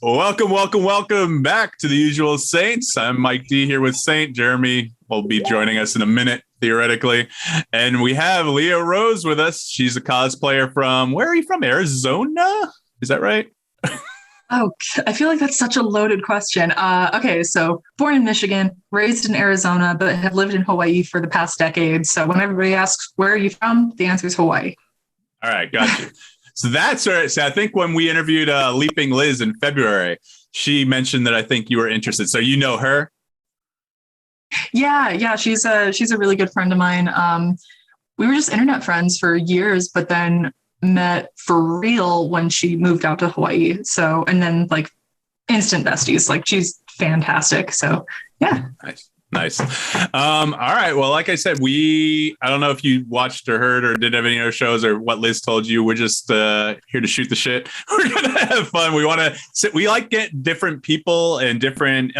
Welcome back to the usual Saints. I'm Mike D here with Saint. Jeremy will be joining us in a minute, theoretically. And we have Leah Rose with us. She's a cosplayer from, where are you from? Arizona? Is that right? Oh, I feel like that's such a loaded question. Okay, so born in Michigan, raised in Arizona, but have lived in Hawaii for the past decade. So when everybody asks, where are you from? The answer is Hawaii. All right, got you. So that's right. So I think when we interviewed Leaping Liz in February, she mentioned that I think you were interested. So you know her? Yeah, she's a really good friend of mine. We were just internet friends for years, but then met for real when she moved out to Hawaii. So, and then like instant besties, like she's fantastic. So yeah. Nice. All right. Well, like I said, I don't know if you watched or heard or did have any other shows or what Liz told you. We're just here to shoot the shit. We're going to have fun. We like get different people and different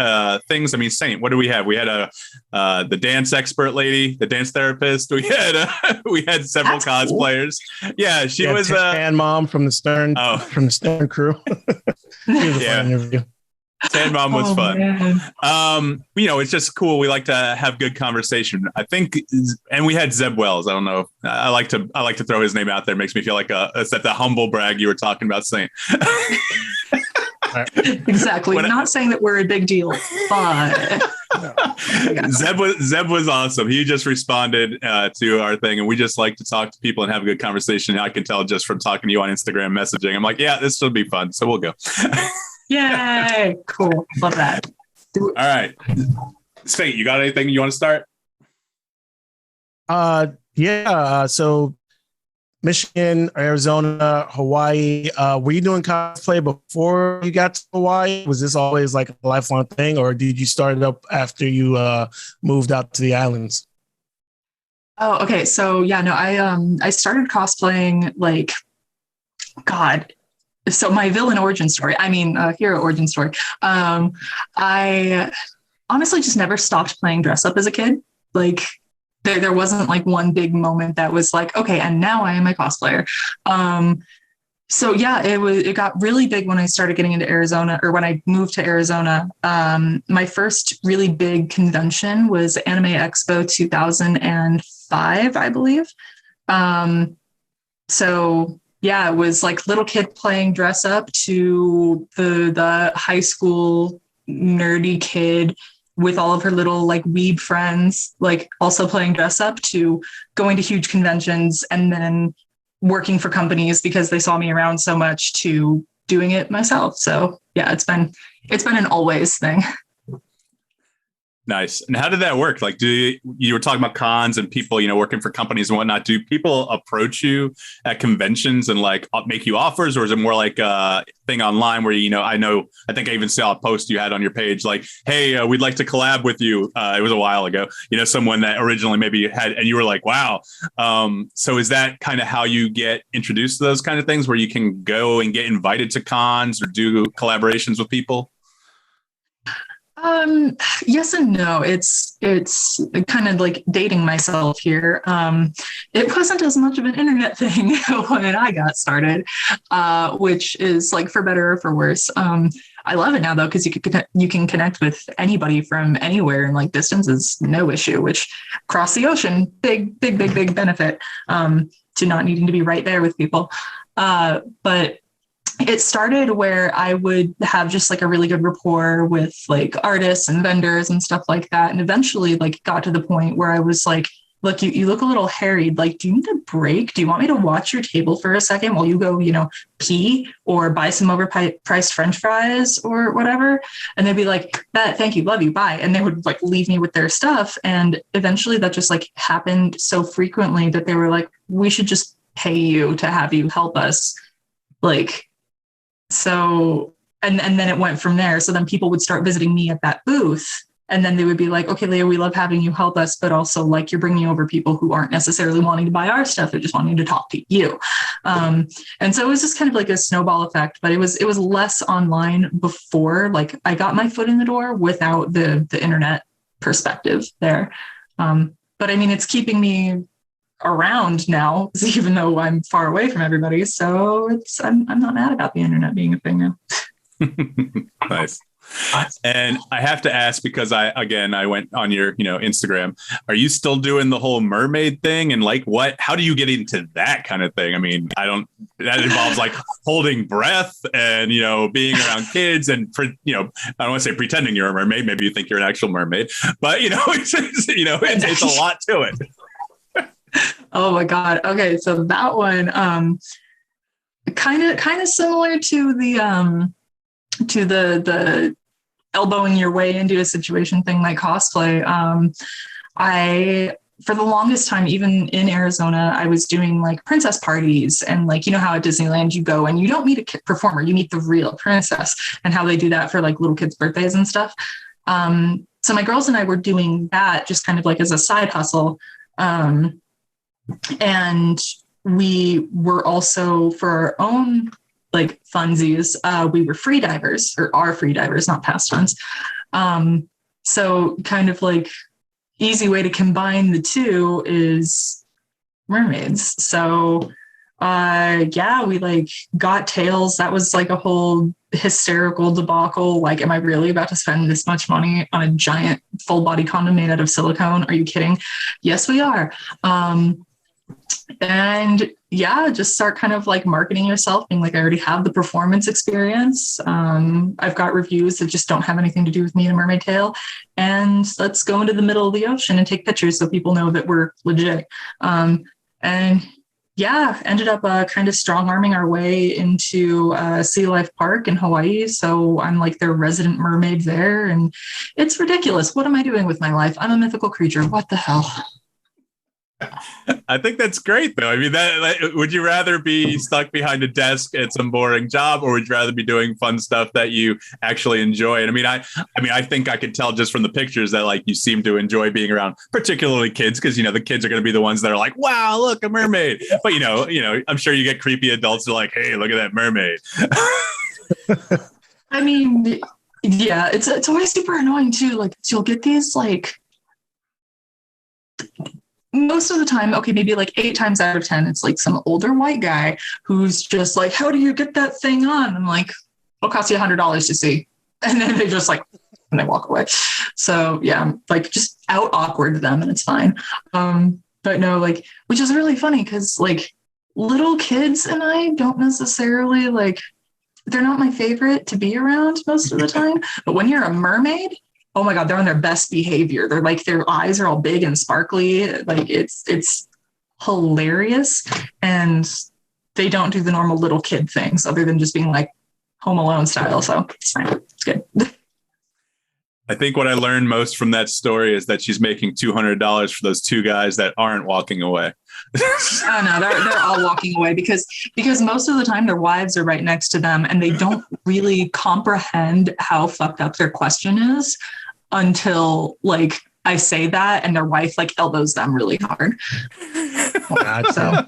things. I mean, Saint, what do we have? We had the dance expert lady, the dance therapist. We had several That's cosplayers. Cool. Yeah. She was Tan Mom from the Stern crew. She was a fun interview. Tan Mom was fun. It's just cool. We like to have good conversation. I think, and we had Zeb Wells. I don't know. I like to throw his name out there. It makes me feel like it's that the humble brag you were talking about, Saint. Exactly. Not saying that we're a big deal, but Zeb was awesome. He just responded to our thing, and we just like to talk to people and have a good conversation. I can tell just from talking to you on Instagram messaging. I'm like, yeah, this will be fun. So we'll go. Yay! Cool. Love that. All right. Saint, you got anything you want to start? So Michigan, Arizona, Hawaii. Were you doing cosplay before you got to Hawaii? Was this always like a lifelong thing, or did you start it up after you moved out to the islands? Oh, okay. So yeah, no, I started cosplaying like, God. So my villain origin story, hero origin story. I honestly just never stopped playing dress up as a kid. Like there wasn't like one big moment that was like, okay, and now I am a cosplayer. So yeah, it got really big when I started getting into Arizona, or when I moved to Arizona. My first really big convention was Anime Expo 2005, I believe. So yeah, it was like little kid playing dress up to the high school nerdy kid with all of her little like weeb friends, like also playing dress up, to going to huge conventions and then working for companies because they saw me around so much, to doing it myself. So yeah, it's been an always thing. Nice. And how did that work? Like, you were talking about cons and people, working for companies and whatnot. Do people approach you at conventions and like make you offers, or is it more like a thing online where, I think I even saw a post you had on your page, like, hey, we'd like to collab with you. It was a while ago, someone that originally maybe had, and you were like, wow. So is that kind of how you get introduced to those kind of things, where you can go and get invited to cons or do collaborations with people? Yes and no. It's kind of like dating myself here. It wasn't as much of an internet thing when I got started, which is like for better or for worse. I love it now though, because you can connect with anybody from anywhere, and like distance is no issue, which across the ocean, big benefit to not needing to be right there with people. But it started where I would have just like a really good rapport with like artists and vendors and stuff like that. And eventually like got to the point where I was like, look, you look a little harried. Like, do you need a break? Do you want me to watch your table for a second while you go, pee or buy some overpriced French fries or whatever? And they'd be like, thank you, love you, bye. And they would like leave me with their stuff. And eventually that just like happened so frequently that they were like, we should just pay you to have you help us. Like, so, and then it went from there. So then people would start visiting me at that booth, and then they would be like, okay, Leah, we love having you help us, but also like you're bringing over people who aren't necessarily wanting to buy our stuff. They're just wanting to talk to you. And so it was just kind of like a snowball effect, but it was less online before, like I got my foot in the door without the internet perspective there. But I mean, it's keeping me around now, even though I'm far away from everybody. So I'm not mad about the internet being a thing now. Nice. And I have to ask because I went on your, Instagram. Are you still doing the whole mermaid thing? And like, how do you get into that kind of thing? I mean, that involves like holding breath and, being around kids and, I don't want to say pretending you're a mermaid. Maybe you think you're an actual mermaid, but it's a lot to it. Oh my God. Okay. So that one, kind of similar to the elbowing your way into a situation thing like cosplay. For the longest time, even in Arizona, I was doing like princess parties and like, how at Disneyland you go and you don't meet a performer, you meet the real princess, and how they do that for like little kids' birthdays and stuff. So my girls and I were doing that just kind of like as a side hustle. And we were also, for our own like funsies, we were free divers, or are free divers, not past ones. So kind of like easy way to combine the two is mermaids. So we like got tails. That was like a whole hysterical debacle. Like, am I really about to spend this much money on a giant full body condom made out of silicone? Are you kidding? Yes, we are. And just start kind of like marketing yourself, being like, I already have the performance experience. I've got reviews that just don't have anything to do with me and a mermaid tail. And let's go into the middle of the ocean and take pictures so people know that we're legit. Ended up kind of strong arming our way into Sea Life Park in Hawaii. So I'm like their resident mermaid there. And it's ridiculous. What am I doing with my life? I'm a mythical creature. What the hell? I think that's great, though. I mean, would you rather be stuck behind a desk at some boring job, or would you rather be doing fun stuff that you actually enjoy? And I think I could tell just from the pictures that like you seem to enjoy being around, particularly kids, because the kids are going to be the ones that are like, "Wow, look, a mermaid!" But I'm sure you get creepy adults who are like, "Hey, look at that mermaid." I mean, yeah, it's always super annoying too. Like you'll get these like. Most of the time, okay, maybe like 8 times out of 10, it's like some older white guy who's just like, how do you get that thing on? I'm like, it'll cost you $100 to see. And then they just like, and they walk away. So yeah, like just out awkward them and it's fine. But no, like, which is really funny because like little kids and I don't necessarily like, they're not my favorite to be around most of the time. But when you're a mermaid, oh my God, they're on their best behavior. They're like, their eyes are all big and sparkly. Like it's hilarious. And they don't do the normal little kid things other than just being like Home Alone style. So it's fine. It's good. I think what I learned most from that story is that she's making $200 for those 2 guys that aren't walking away. Oh no, they're all walking away because most of the time their wives are right next to them and they don't really comprehend how fucked up their question is until like I say that and their wife like elbows them really hard. So.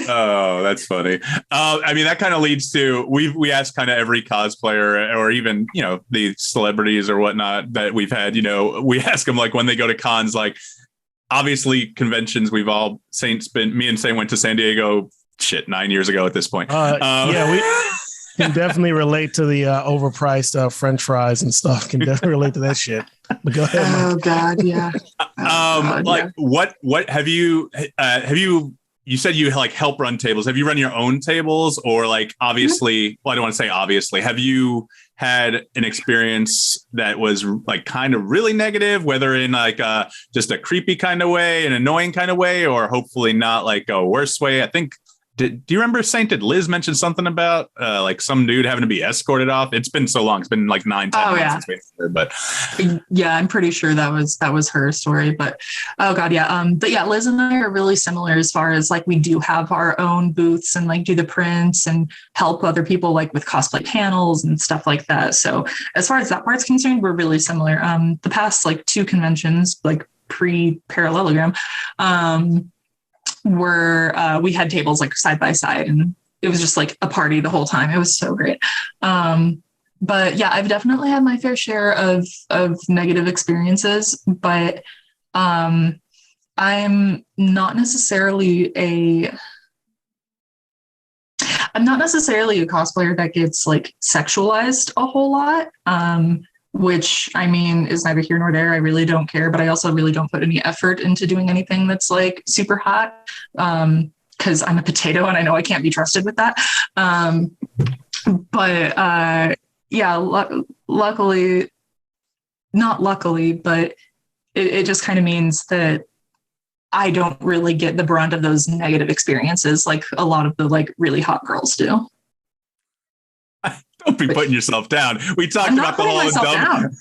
Oh, that's funny. That kind of leads to we ask kind of every cosplayer or even the celebrities or whatnot that we've had. We ask them like when they go to cons, like obviously conventions. Me and Sainte went to San Diego 9 years ago at this point. We can definitely relate to the overpriced French fries and stuff. Can definitely relate to that shit. But go ahead. Oh God, yeah. What have you? You said you like help run tables. Have you run your own tables or like obviously, well, I don't want to say obviously, have you had an experience that was like kind of really negative, whether in like just a creepy kind of way, an annoying kind of way, or hopefully not like a worse way? I think, do you remember Sainte, did Liz mention something about like some dude having to be escorted off? It's been so long. It's been like 9-10 months since we heard, but yeah, I'm pretty sure that was her story. But oh God, yeah. But yeah, Liz and I are really similar as far as like we do have our own booths and like do the prints and help other people like with cosplay panels and stuff like that. So as far as that part's concerned, we're really similar. The past like 2 conventions, like pre-parallelogram, we had tables like side by side and it was just like a party the whole time. It was so great. But yeah, I've definitely had my fair share of negative experiences, but I'm not necessarily I'm not necessarily a cosplayer that gets like sexualized a whole lot. Which I mean is neither here nor there. I really don't care, but I also really don't put any effort into doing anything that's like super hot. Because I'm a potato and I know I can't be trusted with that. Luckily, not luckily, but it just kind of means that I don't really get the brunt of those negative experiences like a lot of the like really hot girls do. Don't be putting yourself down. We talked about the whole down.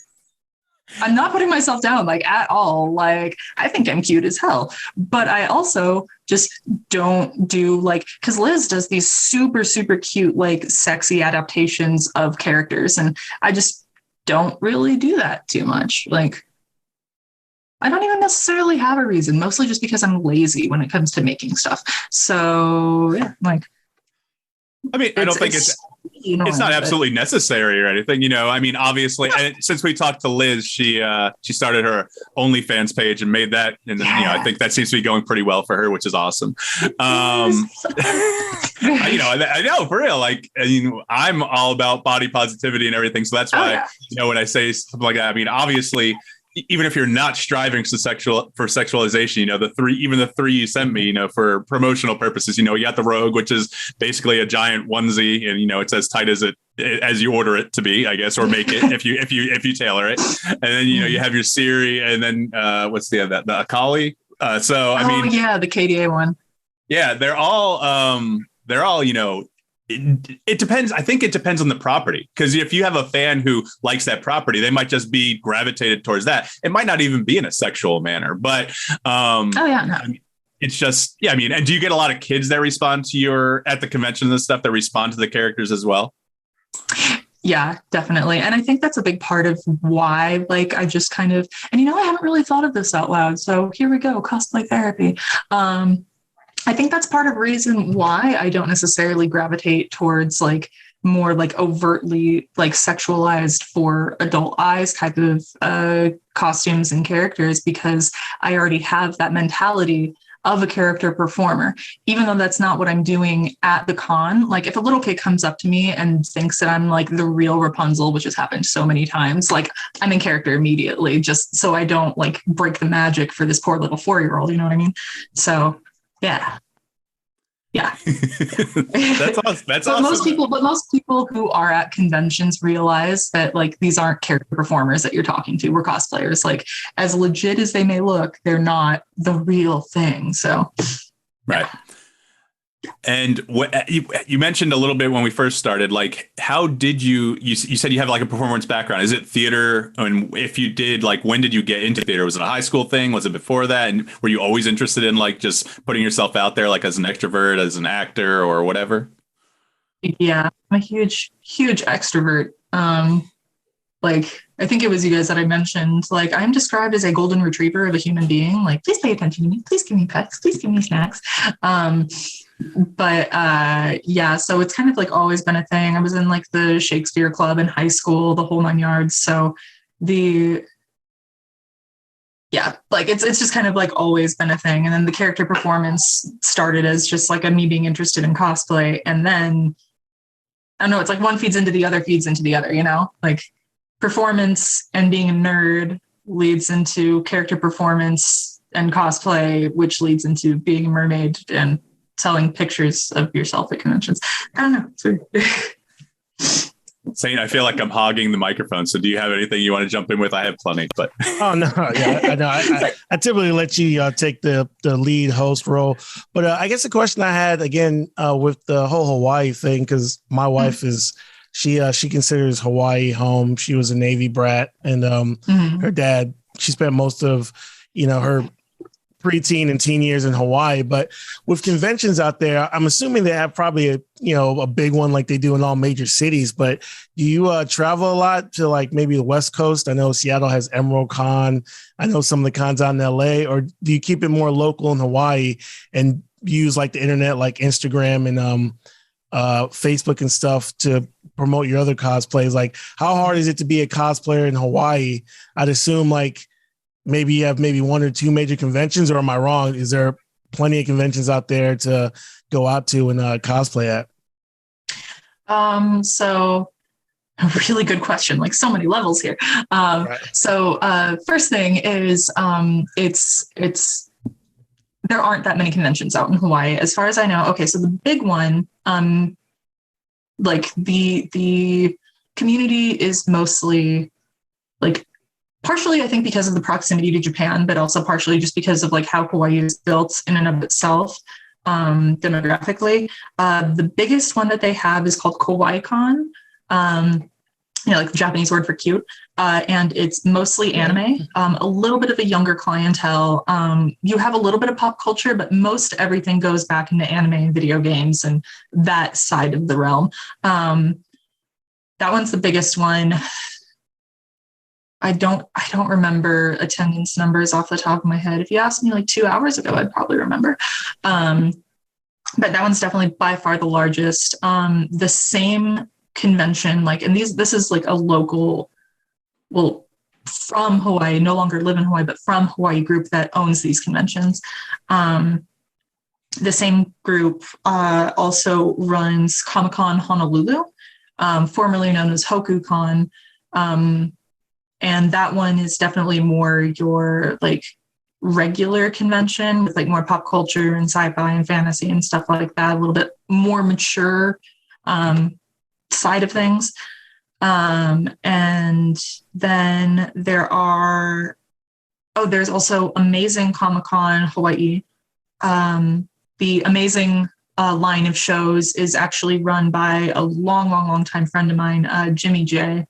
I'm not putting myself down like at all. Like I think I'm cute as hell, but I also just don't do like, because Liz does these super, super cute, like sexy adaptations of characters. And I just don't really do that too much. Like I don't even necessarily have a reason, mostly just because I'm lazy when it comes to making stuff. So yeah, like, I mean, I don't think it's not absolutely necessary or anything, you know. I mean, obviously, and since we talked to Liz, she started her OnlyFans page and made that, and you know, I think that seems to be going pretty well for her, which is awesome. You know, I know for real. Like, you know, I'm all about body positivity and everything, so that's why you know when I say something like that, I mean, obviously, even if you're not striving for sexualization, you know, the three you sent me, you know, for promotional purposes, you know, you got the Rogue, which is basically a giant onesie, and you know, it's as tight as you order it to be, I guess, or make it if you tailor it. And then you know, you have your Siri, and then what's the Akali? So I mean, the KDA one. Yeah, they're all you know. It depends. I think it depends on the property, because if you have a fan who likes that property, they might just be gravitated towards that. It might not even be in a sexual manner, but I mean, it's just I mean, and do you get a lot of kids that respond to at the conventions and stuff that respond to the characters as well? Yeah, definitely. And I think that's a big part of why, like, I just kind of, and you know, I haven't really thought of this out loud. So here we go, cosplay therapy. I think that's part of the reason why I don't necessarily gravitate towards like more like overtly like sexualized for adult eyes type of costumes and characters, because I already have that mentality of a character performer, even though that's not what I'm doing at the con. Like if a little kid comes up to me and thinks that I'm like the real Rapunzel, which has happened so many times, like I'm in character immediately, just so I don't like break the magic for this poor little 4-year-old, you know what I mean? So yeah. That's awesome. That's awesome. Most people who are at conventions realize that like these aren't character performers that you're talking to. We're cosplayers. Like as legit as they may look, they're not the real thing. So right. And what you mentioned a little bit when we first started, like, how did you said you have like a performance background? Is it theater? And if you did, like, when did you get into theater? Was it a high school thing? Was it before that? And were you always interested in like just putting yourself out there, like as an extrovert, as an actor or whatever? Yeah, I'm a huge extrovert. Like, I think it was you guys that I mentioned, like, I'm described as a golden retriever of a human being. Like, please pay attention to me. Please give me pets. Please give me snacks. So it's kind of like always been a thing. I was in like the Shakespeare Club in high school, the whole 9 yards. So it's just kind of like always been a thing. And then the character performance started as just like a me being interested in cosplay. And then I don't know, it's like one feeds into the other, you know, like performance and being a nerd leads into character performance and cosplay, which leads into being a mermaid and selling pictures of yourself at conventions. I don't know. It's weird. Sainte, I feel like I'm hogging the microphone. So do you have anything you want to jump in with? I have plenty, but. Oh, no. Yeah, I know. I typically let you take the lead host role. But I guess the question I had, again, with the whole Hawaii thing, because my wife she considers Hawaii home. She was a Navy brat, and her dad, she spent most of, her preteen and teen years in Hawaii. But with conventions out there, I'm assuming they have probably a big one like they do in all major cities. But do you travel a lot to like maybe the West Coast? I know Seattle has Emerald Con. I know some of the cons out in LA. Or do you keep it more local in Hawaii and use like the internet, like Instagram and Facebook and stuff to promote your other cosplays? Like, how hard is it to be a cosplayer in Hawaii? I'd assume like maybe you have maybe one or two major conventions, or am I wrong? Is there plenty of conventions out there to go out to and cosplay at? So a really good question, like so many levels here. Right. So first thing is it's there aren't that many conventions out in Hawaii, as far as I know. Okay, so the big one, like the community is mostly like partially, I think, because of the proximity to Japan, but also partially just because of like how Hawaii is built in and of itself, demographically. The biggest one that they have is called KawaiiCon. Like the Japanese word for cute. And it's mostly anime, a little bit of a younger clientele. You have a little bit of pop culture, but most everything goes back into anime and video games and that side of the realm. That one's the biggest one. I don't remember attendance numbers off the top of my head. If you asked me like 2 hours ago, I'd probably remember. But that one's definitely by far the largest. The same convention, like, and this is like a local, well, from Hawaii, no longer live in Hawaii, but from Hawaii group that owns these conventions. The same group also runs Comic-Con Honolulu, formerly known as HokuCon. And that one is definitely more your like regular convention with like more pop culture and sci-fi and fantasy and stuff like that, a little bit more mature side of things. And then there's also Amazing Comic-Con Hawaii. The Amazing line of shows is actually run by a long time friend of mine, Jimmy J.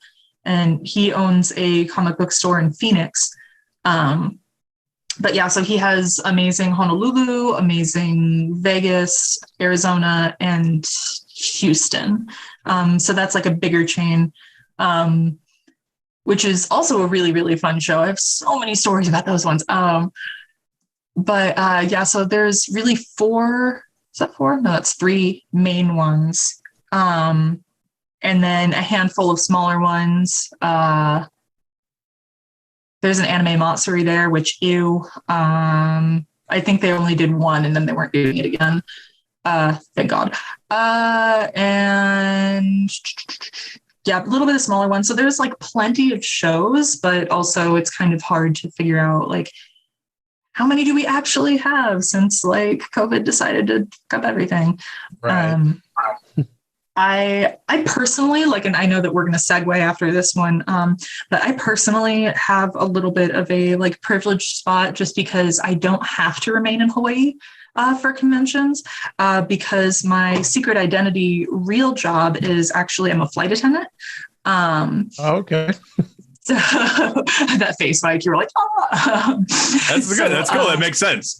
And he owns a comic book store in Phoenix. But yeah, so he has Amazing Honolulu, Amazing Vegas, Arizona, and Houston. So that's like a bigger chain, which is also a really, really fun show. I have so many stories about those ones. Yeah, so there's really four, is that four? No, that's three main ones. And then a handful of smaller ones. There's an anime Matsuri there, which I think they only did one and then they weren't doing it again. Thank God. And yeah, a little bit of smaller ones. So there's like plenty of shows, but also it's kind of hard to figure out like how many do we actually have since like COVID decided to fuck up everything. Right. I personally like, and I know that we're going to segue after this one, but I personally have a little bit of a like privileged spot just because I don't have to remain in Hawaii for conventions because my secret identity real job is actually I'm a flight attendant. Okay. So that face, Mike, you were like, oh. That's good. That's cool. That makes sense.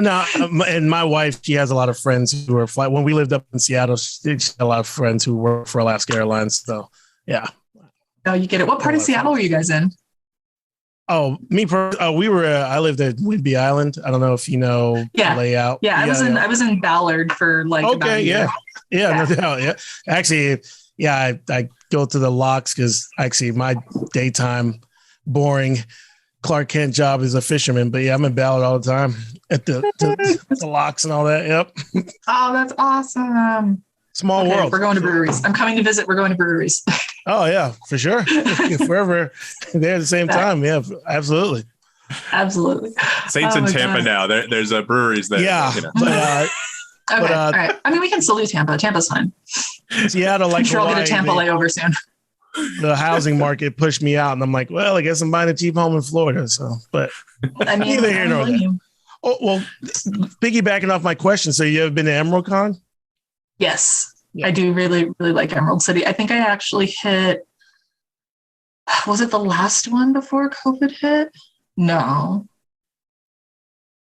No, and my wife, she has a lot of friends who are when we lived up in Seattle, she had a lot of friends who work for Alaska Airlines. So, yeah. Oh, you get it. What part of Seattle were you guys in? Oh, I lived at Whidbey Island. I don't know if you know the layout. Yeah, I was in Ballard for like about a year. Yeah, no doubt. Yeah. Actually, yeah, I go to the locks because actually my daytime boring Clark Kent job is a fisherman. But yeah, I'm in Ballard all the time at the locks and all that. Yep. Oh, that's awesome. Small world. We're going to breweries. I'm coming to visit. We're going to breweries. Oh yeah, for sure. Forever there at the same time. Yeah, absolutely. Absolutely. Sainte's in Tampa now. There's a breweries there. Yeah. You know. Okay. All right. I mean, we can still do Tampa. Tampa's fine. Seattle, like I'm sure Hawaii, I'll get a Tampa layover soon. The housing market pushed me out, and I'm like, well, I guess I'm buying a cheap home in Florida. So, but I mean, neither here nor there. Oh well, piggybacking off my question. So, you ever been to Emerald Con? Yes, yeah. I do really, really like Emerald City. I think I actually hit. Was it the last one before COVID hit? No.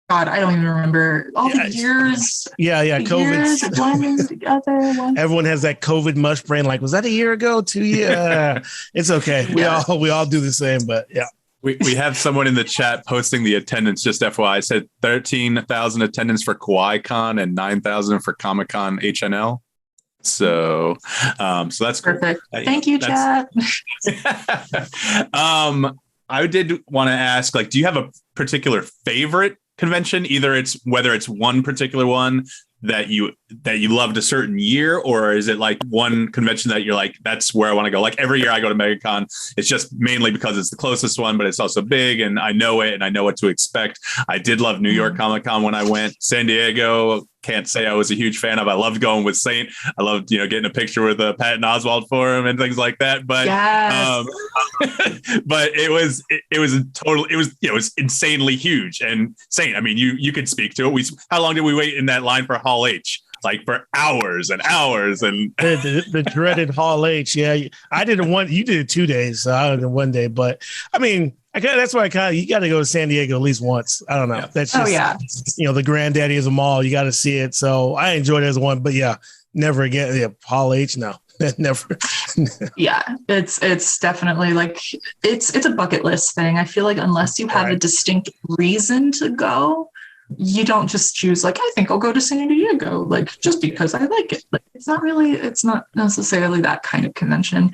God, I don't even remember all the years. Yeah. COVID blending together. Everyone has that COVID mush brain. Like, was that a year ago? 2 years? It's okay. We all do the same. But yeah, we have someone in the chat posting the attendance. Just FYI, I said 13,000 attendance for KawaiiCon and 9,000 for Comic-Con HNL. So that's perfect. Cool. Thank you, chat. I did want to ask, like, do you have a particular favorite convention? Whether it's one particular one that you loved a certain year, or is it like one convention that you're like, that's where I want to go? Like every year I go to MegaCon, it's just mainly because it's the closest one, but it's also big and I know it and I know what to expect. I did love New York Comic Con when I went. San Diego, can't say I was a huge fan of. I loved going with Saint. I loved, getting a picture with Patton Oswalt for him and things like that. But yes. but it was insanely huge. And Saint, I mean, you could speak to it. How long did we wait in that line for Hall H? Like for hours and hours, and the dreaded Hall H. Yeah, I did it you did it 2 days, so I did it 1 day. But I mean, that's why you got to go to San Diego at least once. I don't know. Yeah. That's just, the granddaddy of them all. You got to see it. So I enjoyed it as one, but yeah, never again. Yeah, Hall H, no, never. Yeah, it's definitely like it's a bucket list thing. I feel like unless you have a distinct reason to go, you don't just choose like, I think I'll go to San Diego, like just because I like it. Like it's not necessarily that kind of convention.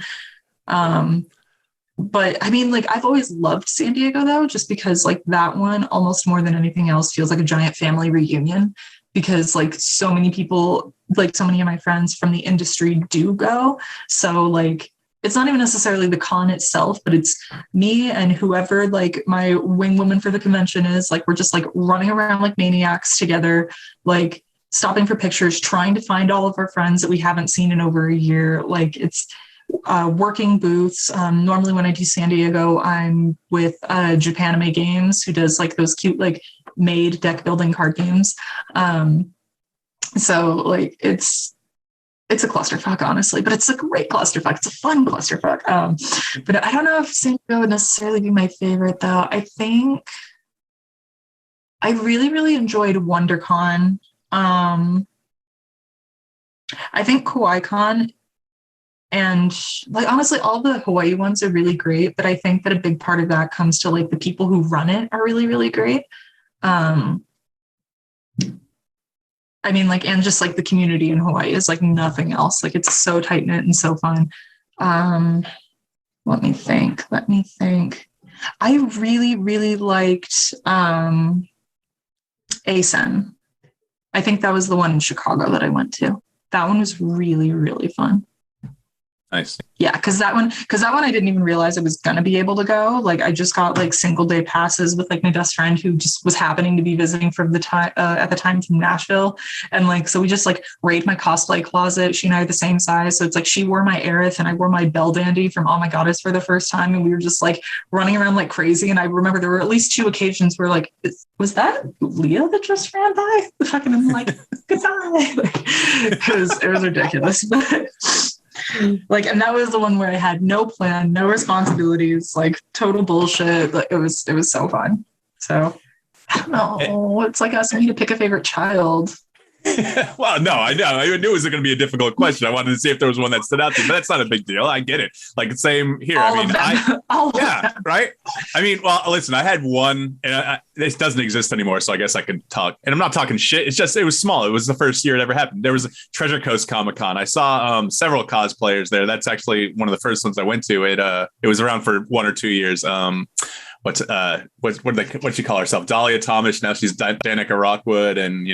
But I mean, like I've always loved San Diego though, just because like that one almost more than anything else feels like a giant family reunion, because like so many people, like so many of my friends from the industry do go. So like, it's not even necessarily the con itself, but it's me and whoever like my wing woman for the convention is. Like we're just like running around like maniacs together, like stopping for pictures, trying to find all of our friends that we haven't seen in over a year. Like it's working booths. Normally when I do San Diego, I'm with Japanime Games, who does like those cute like made deck building card games. So like it's a clusterfuck, honestly, but it's a great clusterfuck. It's a fun clusterfuck. But I don't know if San Diego would necessarily be my favorite, though. I think I really, really enjoyed WonderCon. I think KawaiiCon and, like, honestly, all the Hawaii ones are really great, but I think that a big part of that comes to, like, the people who run it are really, really great. I mean, like, and just like the community in Hawaii is like nothing else. Like it's so tight knit and so fun. Let me think. I really, really liked ASEN. I think that was the one in Chicago that I went to. That one was really, really fun. Nice. Yeah, because that one I didn't even realize I was gonna be able to go. Like I just got like single day passes with like my best friend who just was happening to be visiting from the time at the time from Nashville, and like so we just like raid my cosplay closet. She and I are the same size, so it's like she wore my Aerith and I wore my Belle Dandy from Oh My Goddess for the first time, and we were just like running around like crazy. And I remember there were at least 2 occasions where like, was that Leah that just ran by? Fucking I'm like goodbye, because it was ridiculous, but. Like, and that was the one where I had no plan, no responsibilities, like total bullshit. Like, it was so fun. So I don't know. It's like asking me to pick a favorite child. Well, no, I know. I knew it was going to be a difficult question. I wanted to see if there was one that stood out to you, but that's not a big deal. I get it. Like same here. Right. I mean, well, listen, I had one, and this doesn't exist anymore, so I guess I can talk. And I'm not talking shit. It's just it was small. It was the first year it ever happened. There was a Treasure Coast Comic Con. I saw several cosplayers there. That's actually one of the first ones I went to. It was around for 1 or 2 years. What she call herself? Dahlia Thomas. Now she's Danica Rockwood, and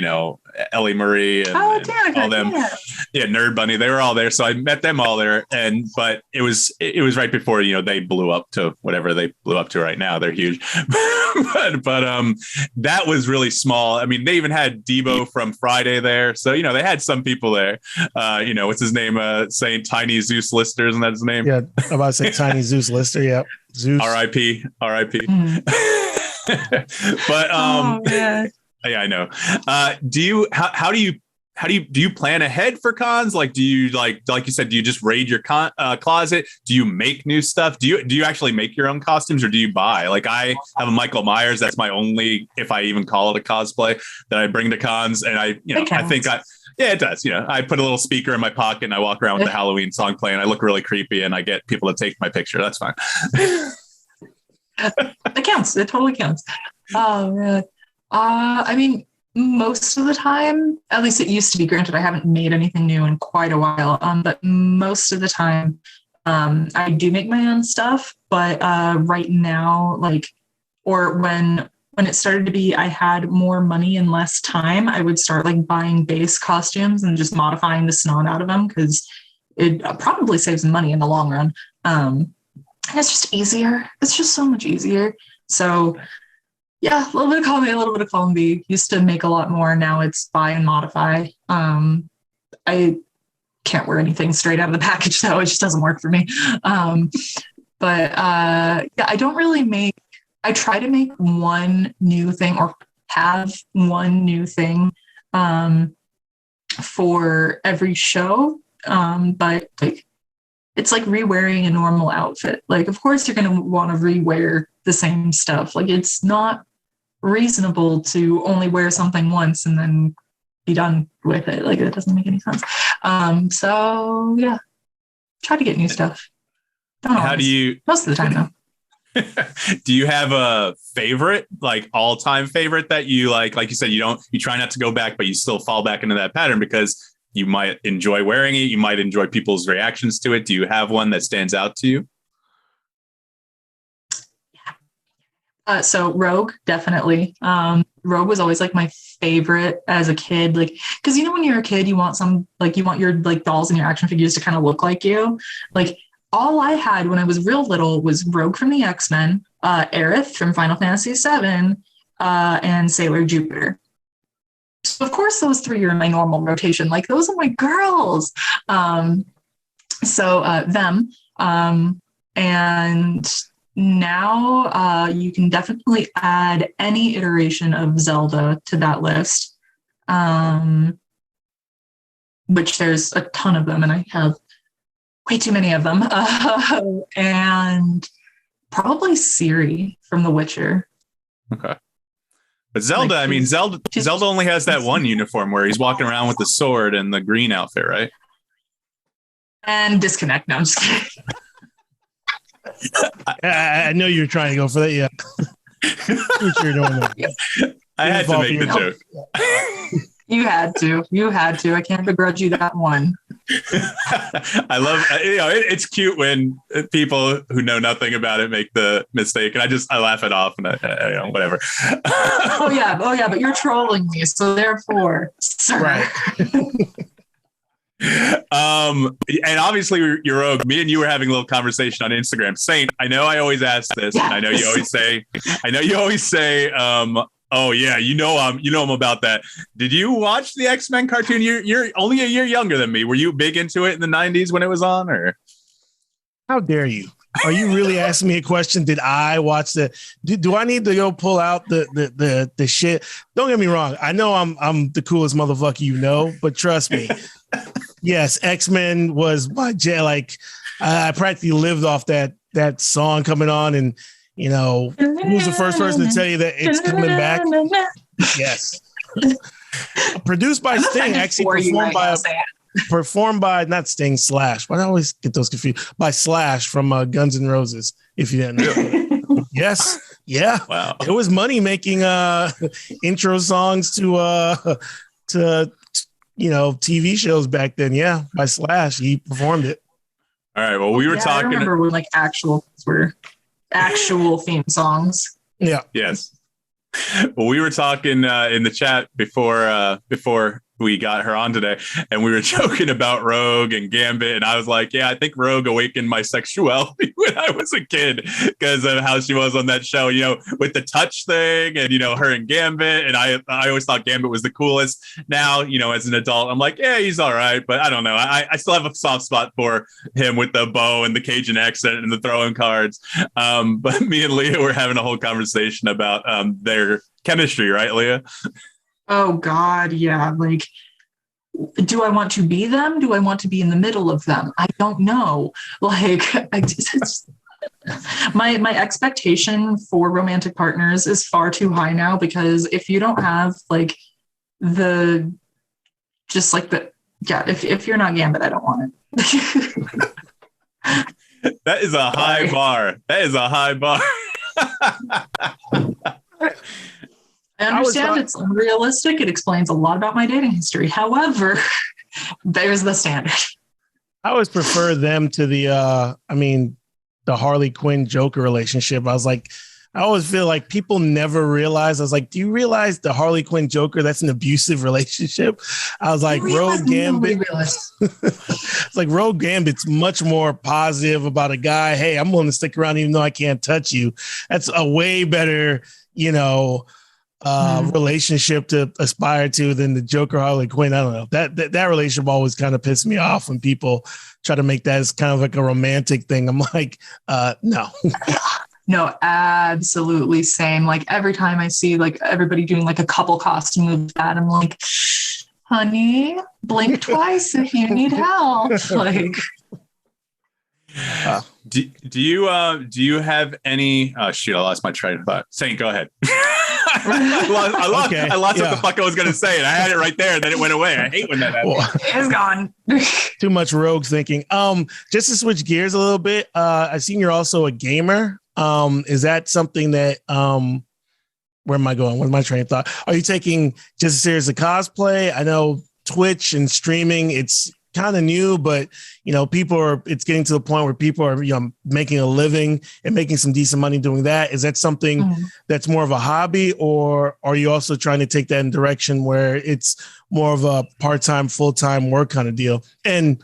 Ellie Marie and Danica, all them. Yeah, Nerd Bunny. They were all there, so I met them all there. But it was right before they blew up to whatever they blew up to right now. They're huge, but that was really small. I mean, they even had Debo from Friday there, so they had some people there. What's his name? Saint Tiny Zeus Lister, isn't that his name? Yeah, I'm about to say Tiny Zeus Lister. Yeah. Zeus. R.I.P. But yeah, I know. Do you plan ahead for cons? Like, do you like you said, do you just raid your closet? Do you make new stuff? Do you actually make your own costumes, or do you buy? Like, I have a Michael Myers. That's my only, if I even call it a cosplay, that I bring to cons, and I think yeah, it does. I put a little speaker in my pocket and I walk around with the Halloween song playing. I look really creepy and I get people to take my picture. That's fine. It counts. It totally counts. Oh, man. I mean, most of the time, at least it used to be, granted, I haven't made anything new in quite a while, but most of the time, I do make my own stuff. But right now, like, or when when it started to be I had more money and less time, I would start like buying base costumes and just modifying the snot out of them because it probably saves money in the long run. And it's just easier. It's just so much easier. So yeah, a little bit of column A, a little bit of column B. Used to make a lot more. Now it's buy and modify. I can't wear anything straight out of the package though. It just doesn't work for me. Yeah, I don't really make, I try to make one new thing or have one new thing for every show. But like, it's like re-wearing a normal outfit. Like, of course you're going to want to re-wear the same stuff. Like, it's not reasonable to only wear something once and then be done with it. Like, it doesn't make any sense. So yeah, try to get new stuff. Don't How always. do you, Most of the time though. do you have a favorite, like all-time favorite that you like you said, you try not to go back, but you still fall back into that pattern because you might enjoy wearing it. You might enjoy people's reactions to it. Do you have one that stands out to you? So Rogue, definitely. Rogue was always like my favorite as a kid. Like, cause when you're a kid, you want your like dolls and your action figures to kind of look like you. Like, all I had when I was real little was Rogue from the X-Men, Aerith from Final Fantasy VII, and Sailor Jupiter. So of course those three are in my normal rotation. Like, those are my girls. Them. And now you can definitely add any iteration of Zelda to that list, which there's a ton of them, and I have way too many of them. And probably Ciri from The Witcher. Okay. But Zelda, like, Zelda only has that one uniform where he's walking around with the sword and the green outfit, right? And disconnect. No, I'm just kidding. I know you're trying to go for that. Yeah. You're doing that. Yeah. I had to make the joke. You had to. I can't begrudge you that one. I love, it's cute when people who know nothing about it make the mistake, and I laugh it off, and whatever. Oh yeah, but you're trolling me, so therefore, right. And obviously you're Rogue. Me and you were having a little conversation on Instagram. Sainte, I know I always ask this, yes. And I know you always say, oh yeah, I'm about that. Did you watch the X-Men cartoon? You're only a year younger than me. Were you big into it in the 90s when it was on, or? How dare you? Are you really asking me a question? Did I watch do I need to go pull out the shit? Don't get me wrong. I know I'm the coolest motherfucker, but trust me. Yes, X-Men was my I practically lived off that song coming on, and who's the first person to tell you that it's coming back? Yes. Produced by Sting, actually performed by not Sting, Slash. But I always get those confused. By Slash from Guns N' Roses, if you didn't know. Yes. Yeah. Wow. It was money making intro songs to TV shows back then. Yeah. By Slash. He performed it. All right. Well, we were talking. I remember when actual theme songs. Yeah. Yes. Well, we were talking in the chat before we got her on today, and we were joking about Rogue and Gambit, and I was like, yeah, I think Rogue awakened my sexuality when I was a kid because of how she was on that show, with the touch thing and, her and Gambit. And I always thought Gambit was the coolest. Now, as an adult, I'm like, yeah, he's all right. But I don't know. I still have a soft spot for him with the bow and the Cajun accent and the throwing cards. But me and Leah were having a whole conversation about their chemistry, right, Leah? Oh God, yeah. Like, do I want to be them? Do I want to be in the middle of them? I don't know. Like, my expectation for romantic partners is far too high now, because if you don't have if you're not Gambit, I don't want it. That is a high bar. That is a high bar. I understand it's unrealistic. It explains a lot about my dating history. However, there's the standard. I always prefer them to the Harley Quinn Joker relationship. I I always feel like people never realize. I was like, do you realize the Harley Quinn Joker? That's an abusive relationship. I was like, Rogue Gambit. It's like Rogue Gambit's much more positive about a guy. Hey, I'm willing to stick around even though I can't touch you. That's a way better, relationship to aspire to than the Joker Harley Quinn. I don't know. That relationship always kind of pissed me off when people try to make that as kind of like a romantic thing. I'm like, no. No, absolutely same. Like every time I see like everybody doing like a couple costume of that, I'm like, honey, blink twice if you need help. Like, do you have any? Oh shoot, I lost my train of thought. Sainte, go ahead. I lost what the fuck I was gonna say, and I had it right there, and then it went away. I hate when that happens. It's gone. Too much rogue thinking. Just to switch gears a little bit, I've seen you're also a gamer. Is that something that where am I going? What's my train of thought? Are you taking just a series of cosplay? I know Twitch and streaming, it's kind of new, but it's getting to the point where people are making a living and making some decent money doing that. Is that something that's more of a hobby, or are you also trying to take that in direction where it's more of a part-time, full-time work kind of deal? And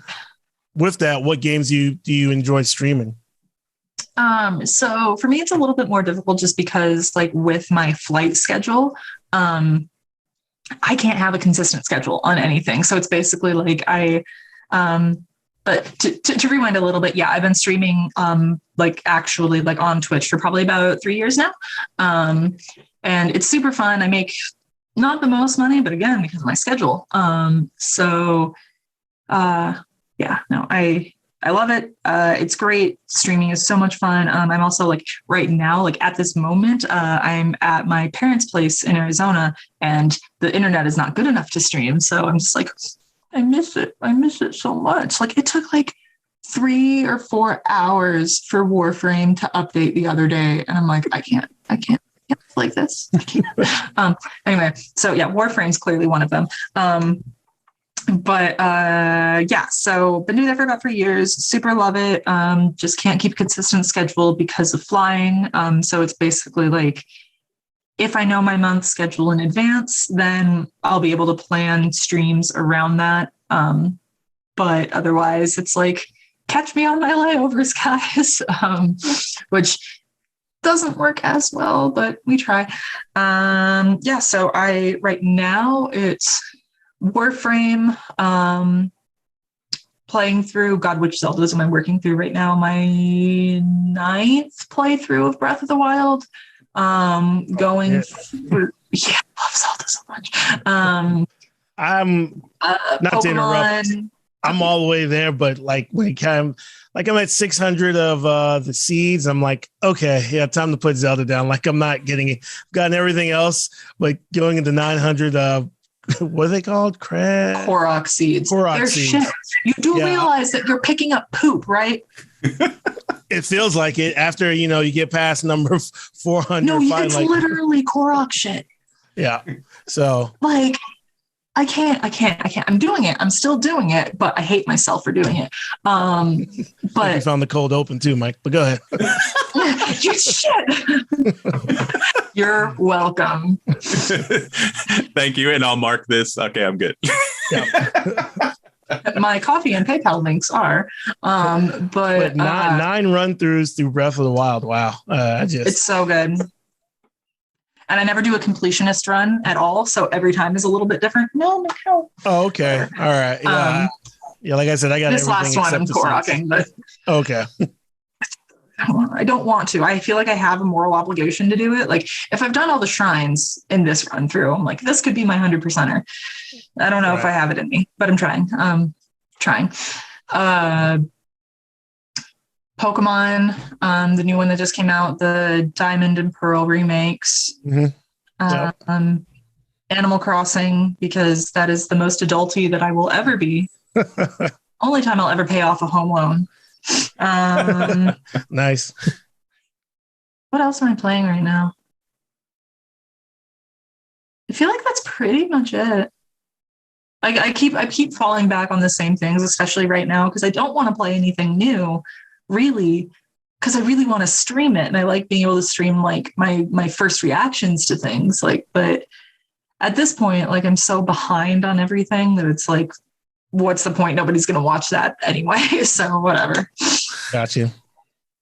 with that, what games do you enjoy streaming? So for me, it's a little bit more difficult just because like with my flight schedule, I can't have a consistent schedule on anything. So it's basically like but to rewind a little bit, yeah, I've been streaming, actually on Twitch for probably about 3 years now. And it's super fun. I make not the most money, but again, because of my schedule. I love it. It's great. Streaming is so much fun. I'm also right now, at this moment, I'm at my parents' place in Arizona and the internet is not good enough to stream. So I'm just I miss it. I miss it so much. It took 3 or 4 hours for Warframe to update the other day. And I'm I can't like this. I can't. Anyway, so yeah, Warframe's clearly one of them. So been doing that for about 3 years. Super love it. Just can't keep a consistent schedule because of flying. So it's basically if I know my month schedule in advance, then I'll be able to plan streams around that. But otherwise it's catch me on my layovers, guys, which doesn't work as well, but we try. So right now it's Warframe, playing through which Zeldas am I working through right now? My 9th playthrough of Breath of the Wild. Going through, I love Zelda so much. I'm not Pokemon, to interrupt. I'm all the way there, but when it came, I'm at 600 of the seeds. I'm okay, yeah, time to put Zelda down. I'm not getting it. I've gotten everything else, but going into 900. What are they called? Korok seeds. They're shit. You do realize that you're picking up poop, right? It feels like it after you get past number 400. No, it's literally Korok shit. Yeah. So I can't. I'm doing it. I'm still doing it, but I hate myself for doing it. But you found the cold open too, Mike. But go ahead. You shit. You're welcome. Thank you, and I'll mark this. Okay, I'm good. My coffee and PayPal links are, but 9 run-throughs through Breath of the Wild. Wow, it's so good. And I never do a completionist run at all, so every time is a little bit different. No. Oh, okay, all right. Yeah, yeah. Like I said, I got this last one. I'm Korok-ing, but okay. I don't want to. I feel like I have a moral obligation to do it. If I've done all the shrines in this run through, I'm this could be my 100%er. I don't know if I have it in me, but I'm trying. Pokemon, the new one that just came out, the Diamond and Pearl remakes. Mm-hmm. Animal Crossing, because that is the most adulty that I will ever be. Only time I'll ever pay off a home loan. Nice. What else am I playing right now? I feel like that's pretty much it. I keep falling back on the same things, especially right now, because I don't want to play anything new, really, because I really want to stream it, and I like being able to stream like my first reactions to things. Like, but at this point, like I'm so behind on everything that it's like, what's the point? Nobody's going to watch that anyway. So whatever. Got you.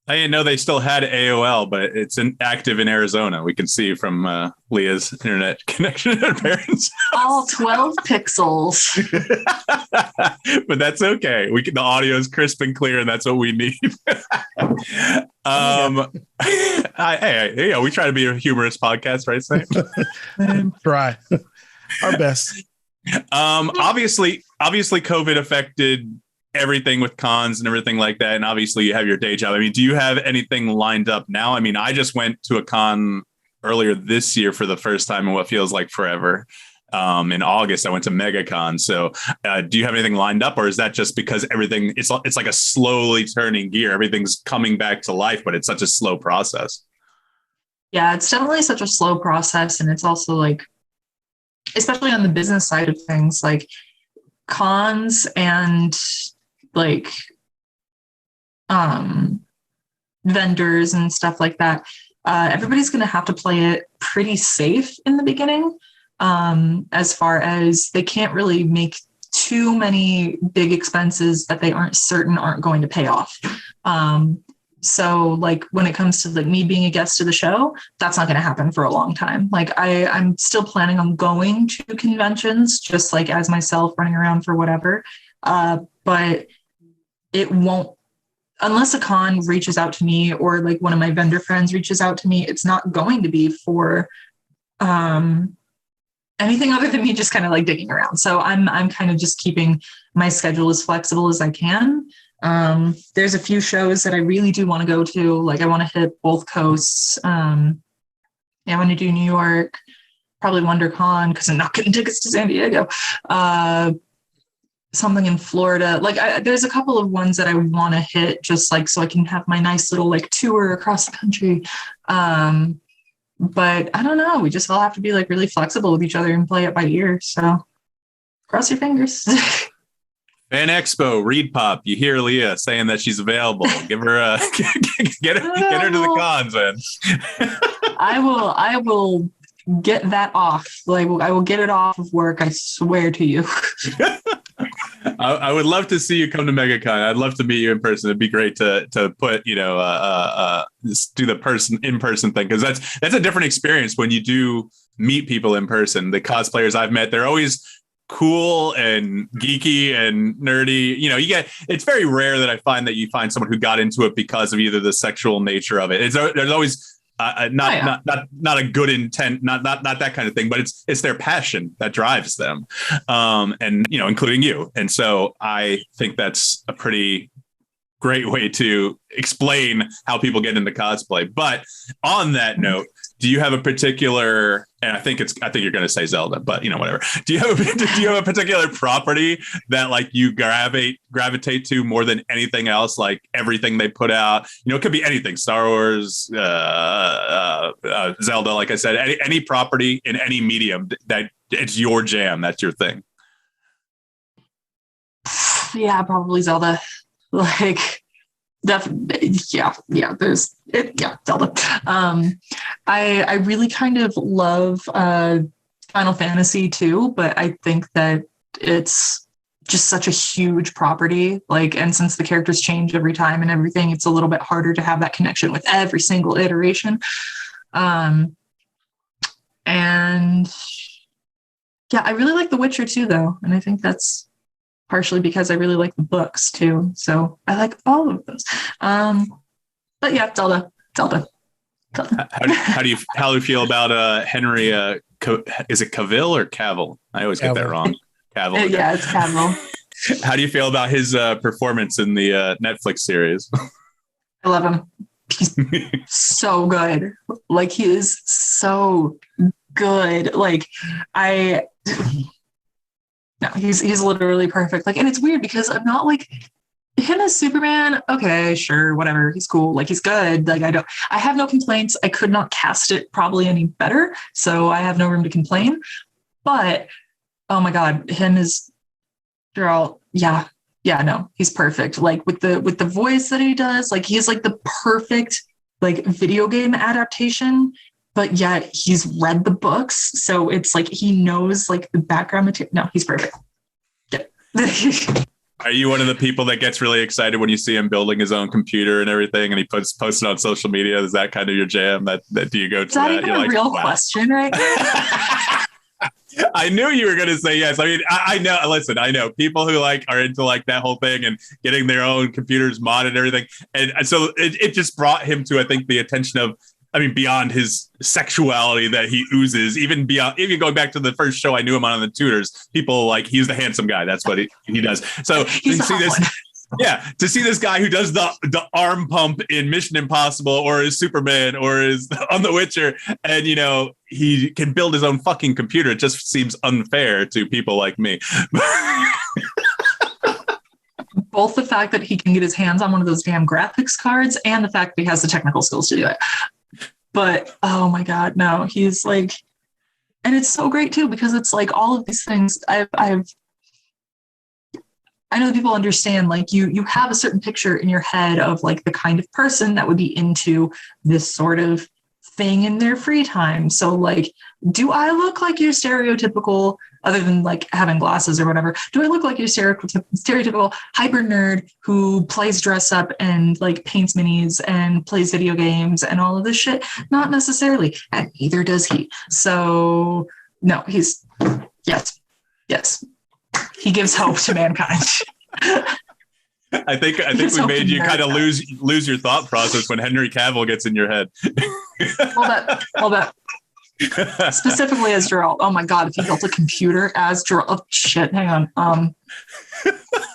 I didn't know they still had AOL, but it's active in Arizona. We can see from Leah's internet connection at her parents' All 12 pixels. but that's okay. The audio is crisp and clear, and that's what we need. We try to be a humorous podcast, right, Sainte? Try our best. Obviously, COVID affected everything with cons and everything like that. And obviously you have your day job. I mean, do you have anything lined up now? I mean, I just went to a con earlier this year for the first time in what feels like forever. In August, I went to MegaCon. So do you have anything lined up, or is that just because everything, it's like a slowly turning gear? Everything's coming back to life, but it's such a slow process. Yeah, it's definitely such a slow process. And it's also like, especially on the business side of things, like cons and like vendors and stuff like that, everybody's going to have to play it pretty safe in the beginning, as far as they can't really make too many big expenses that they aren't certain aren't going to pay off. So like when it comes to like me being a guest of the show, that's not going to happen for a long time. Like I'm still planning on going to conventions, just like as myself running around for whatever. But it won't, unless a con reaches out to me or like one of my vendor friends reaches out to me, it's not going to be for anything other than me just kind of like digging around. So I'm kind of just keeping my schedule as flexible as I can. There's a few shows that I really do want to go to. Like I want to hit both coasts. I want to do New York, probably WonderCon because I'm not getting tickets to San Diego. Something in Florida. Like there's a couple of ones that I want to hit just like so I can have my nice little like tour across the country. But I don't know. We just all have to be like really flexible with each other and play it by ear. So cross your fingers. Fan Expo, Reed Pop. You hear Leah saying that she's available. Give her get her to the cons, man. I will get that off. Like I will get it off of work. I swear to you. I would love to see you come to MegaCon. I'd love to meet you in person. It'd be great to put, do the in-person thing, because that's a different experience when you do meet people in person. The cosplayers I've met, they're always cool and geeky and nerdy. It's very rare that I find that you find someone who got into it because of either the sexual nature of it. There's always not a good intent, not that kind of thing, but it's their passion that drives them, and including you. And so I think that's a pretty great way to explain how people get into cosplay. But on that note, do you have a particular, and I think you're going to say Zelda, but whatever. Do you have a particular property that like you gravitate to more than anything else? Like everything they put out, it could be anything, Star Wars, Zelda, like I said, any property in any medium that it's your jam. That's your thing. Yeah, probably Zelda. Like definitely, yeah. There's it, yeah, Zelda. I really kind of love Final Fantasy too, but I think that it's just such a huge property. Like, and since the characters change every time and everything, it's a little bit harder to have that connection with every single iteration. And yeah, I really like The Witcher too, though, and I think that's partially because I really like the books too. So I like all of those. But yeah, Zelda. How do you feel about Henry? Is it Cavill or Cavill? I always get that wrong. Cavill. Yeah, it's Cavill. How do you feel about his performance in the Netflix series? I love him. He's so good. Like he is so good. Like no, he's literally perfect. Like, and it's weird because I'm not like him as Superman. Okay, sure, whatever. He's cool. Like he's good. Like I have no complaints. I could not cast it probably any better. So I have no room to complain. But oh my God, him as Geralt. Yeah, Yeah, no, he's perfect. Like with the voice that he does, like he's like the perfect like video game adaptation, but yet he's read the books. So it's like he knows like the background material. No, he's perfect. Yeah. Are you one of the people that gets really excited when you see him building his own computer and everything, and he posts it on social media? Is that kind of your jam? That do you go to Is that even a real question, right? I knew you were going to say yes. I mean, I know. Listen, I know people who like are into like that whole thing and getting their own computers modded and everything, and so it just brought him to, I think, the attention of, I mean, beyond his sexuality that he oozes, even going back to the first show I knew him on the Tutors, people like, he's the handsome guy. That's what he does. So you see this. One. Yeah, to see this guy who does the arm pump in Mission Impossible or is Superman or is on The Witcher, and he can build his own fucking computer. It just seems unfair to people like me. Both the fact that he can get his hands on one of those damn graphics cards and the fact that he has the technical skills to do it. But oh my God, no, he's like, and it's so great too, because it's like all of these things I know that people understand, like you have a certain picture in your head of like the kind of person that would be into this sort of thing in their free time. So like, do I look like your stereotypical, other than like having glasses or whatever, do I look like your stereotypical hyper nerd who plays dress up and like paints minis and plays video games and all of this shit? Not necessarily. And neither does he. So no, yes. He gives hope to mankind. I think we made you kind of lose your thought process when Henry Cavill gets in your head. Hold that. Specifically as Geralt. Oh my God, if he built a computer as Geralt. Oh shit, hang on.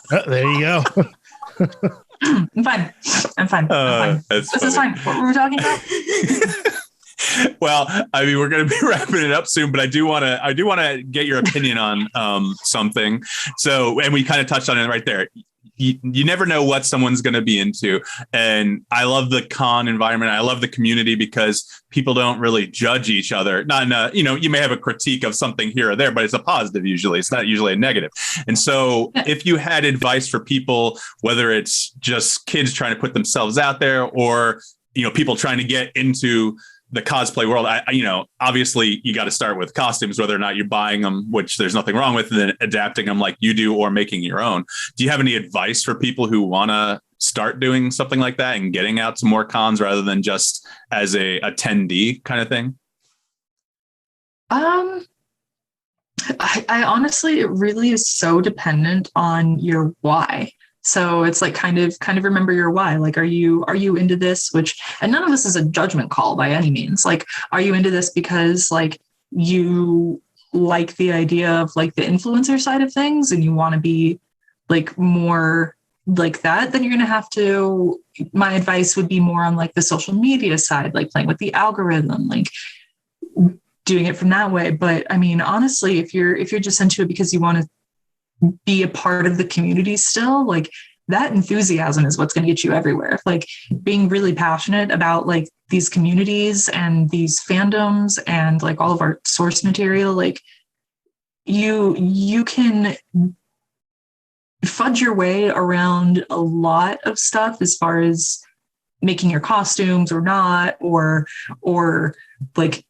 There you go. I'm fine. This is fine. What were we talking about? Well, I mean, we're going to be wrapping it up soon, but I do want to get your opinion on something. So, and we kind of touched on it right there. You never know what someone's going to be into. And I love the con environment. I love the community because people don't really judge each other. Not in a, you may have a critique of something here or there, but it's a positive usually. It's not usually a negative. And so if you had advice for people, whether it's just kids trying to put themselves out there or, people trying to get into the cosplay world, obviously you got to start with costumes, whether or not you're buying them, which there's nothing wrong with, and then adapting them like you do or making your own. Do you have any advice for people who want to start doing something like that and getting out to more cons rather than just as a attendee kind of thing? I honestly, it really is so dependent on your why. So it's like kind of remember your why. Like, are you into this? And none of this is a judgment call by any means. Like, are you into this because like you like the idea of like the influencer side of things and you want to be like more like that? Then you're going to have to, my advice would be more on like the social media side, like playing with the algorithm, like doing it from that way. But I mean, honestly, if you're just into it because you want to be a part of the community still, like that enthusiasm is what's going to get you everywhere. Like being really passionate about like these communities and these fandoms and like all of our source material, like you can fudge your way around a lot of stuff as far as making your costumes or not, or like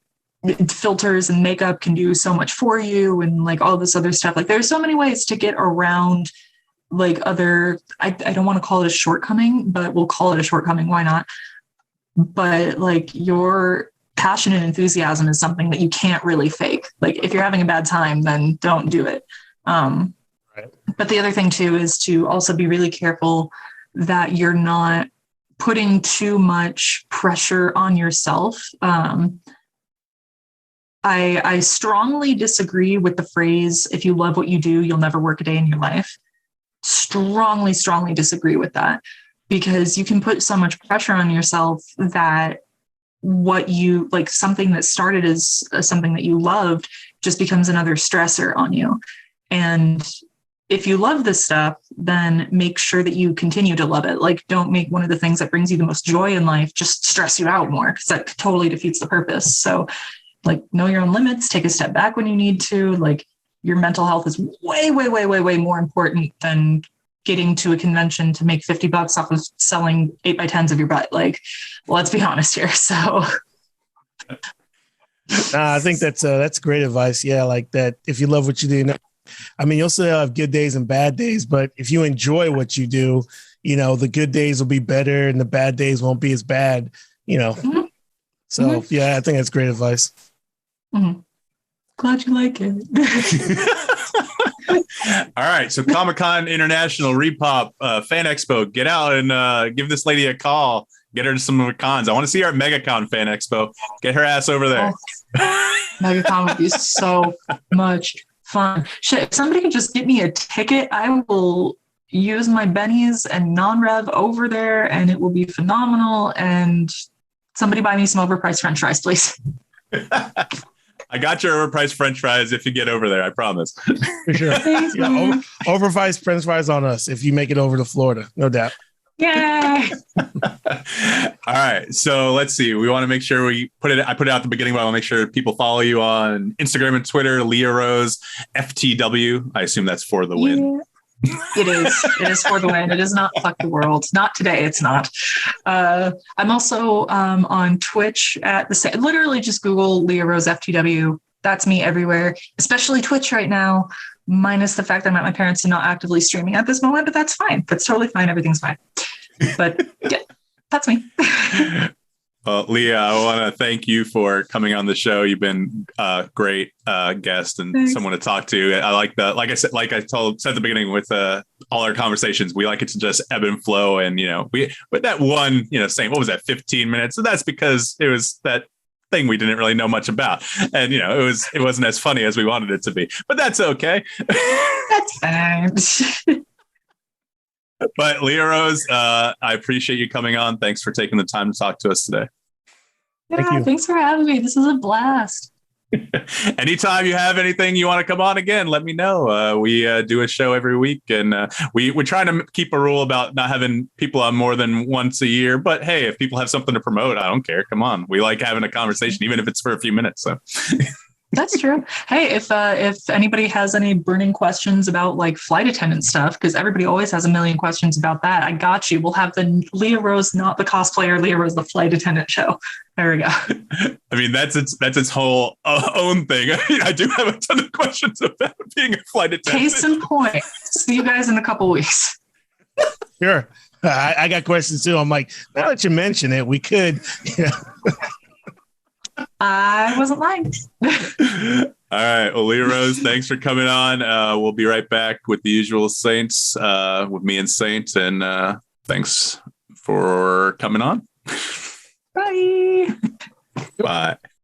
filters and makeup can do so much for you and like all this other stuff. Like there's so many ways to get around like other, I don't want to call it a shortcoming, but we'll call it a shortcoming. Why not? But like your passion and enthusiasm is something that you can't really fake. Like if you're having a bad time, then don't do it. Right. But the other thing too is to also be really careful that you're not putting too much pressure on yourself. I strongly disagree with the phrase, if you love what you do, you'll never work a day in your life. Strongly disagree with that, because you can put so much pressure on yourself that what you like, something that started as something that you loved just becomes another stressor on you. And if you love this stuff, then make sure that you continue to love it. Like don't make one of the things that brings you the most joy in life just stress you out more, because that totally defeats the purpose. So like know your own limits, take a step back when you need to. Like your mental health is way more important than getting to a convention to make $50 off of selling 8x10s of your butt. Like, let's be honest here. So I think that's great advice. Yeah, like that. If you love what you do, I mean, you'll still have good days and bad days, but if you enjoy what you do, you know, the good days will be better and the bad days won't be as bad, you know. Mm-hmm. So, yeah, I think that's great advice. Mm-hmm. Glad you like it. All right. So Comic-Con International Repop Fan Expo, get out and give this lady a call. Get her to some of the cons. I want to see her at MegaCon Fan Expo. Get her ass over there. Oh, MegaCon would be so much fun. Shit, if somebody could just get me a ticket, I will use my bennies and non-rev over there, and it will be phenomenal. And somebody buy me some overpriced French fries, please. I got your overpriced French fries if you get over there. I promise. For sure. Yeah, overpriced French fries on us if you make it over to Florida, no doubt. Yay! All right. So let's see. We want to make sure I put it out at the beginning, but I want to make sure people follow you on Instagram and Twitter, Leah Rose, FTW. I assume that's for the win. Yeah. It is. It is for the win. It is not fuck the world. Not today. It's not. I'm also on Twitch at the same. Literally just Google Leah Rose FTW. That's me everywhere, especially Twitch right now. Minus the fact that I'm at my parents and not actively streaming at this moment, but that's fine. That's totally fine. Everything's fine. But yeah, that's me. Well, Leah, I want to thank you for coming on the show. You've been a great guest and Thanks. Someone to talk to. I like that. Like I said, said at the beginning with all our conversations, we like it to just ebb and flow. And, you know, with that one, you know, saying, what was that, 15 minutes? So that's because it was that thing we didn't really know much about. And, you know, it wasn't as funny as we wanted it to be, but that's okay. That's fine. But Leah Rose, I appreciate you coming on. Thanks for taking the time to talk to us today. Yeah, Thank you. Thanks for having me. This is a blast. Anytime you have anything you want to come on again, let me know. We do a show every week, and we try to keep a rule about not having people on more than once a year. But hey, if people have something to promote, I don't care. Come on. We like having a conversation, even if it's for a few minutes. So That's true. Hey, if anybody has any burning questions about like flight attendant stuff, because everybody always has a million questions about that, I got you. We'll have the Leah Rose, not the cosplayer, Leah Rose, the flight attendant show. There we go. I mean, that's its whole own thing. I mean, I do have a ton of questions about being a flight attendant. Case in point. See you guys in a couple weeks. Sure. I got questions too. I'm like, now that you mention it, we could, you know. I wasn't lying. All right. Well, Leah Rose, thanks for coming on. We'll be right back with the usual Saints, with me and Sainte. And thanks for coming on. Bye. Bye.